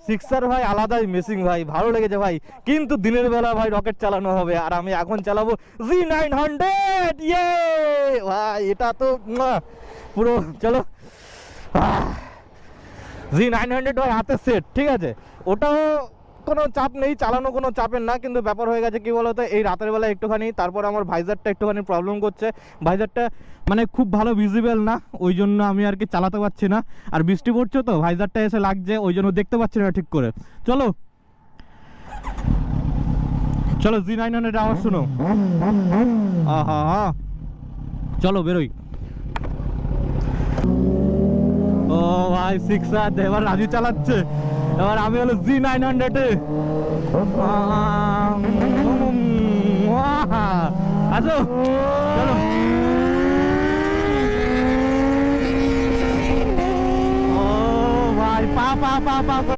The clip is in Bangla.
সিক্সার ভাই আলাদাই মিসিং ভাই, ভালো লেগেছে ভাই। কিন্তু দিনের বেলা ভাই রকেট চালানো হবে, আর আমি এখন চালাবো Z900। ইয়ে ভাই, এটা তো পুরো চলো। Z900 ভাই হাতে সেট, ঠিক আছে। ওটাও কোনো চাপ নেই, চালানো কোনো চাপের না, কিন্তু ব্যাপার হয়ে গেছে কি বলতো, এই রাতের বেলা একটুখানি, তারপর আমার ভাইজারটা একটুখানি প্রবলেম করছে। ভাইজারটা মানে খুব ভালো ভিজিবল না, ওই জন্য আমি আর কি চালাতে পারছি না। আর বৃষ্টি পড়ছে তো, ভাইজারটা এসে লাগছে, ওই জন্য দেখতে পাচ্ছি না ঠিক করে। চলো চলো Z900 আওয়াজ শুনো। আহা, চলো বেরোই। ও ভাই সিক্সার, এবার রাজু চালাচ্ছে, এবার আমি হলো Z900 এ। আসো চলো। ও ভাই পা পা পা পা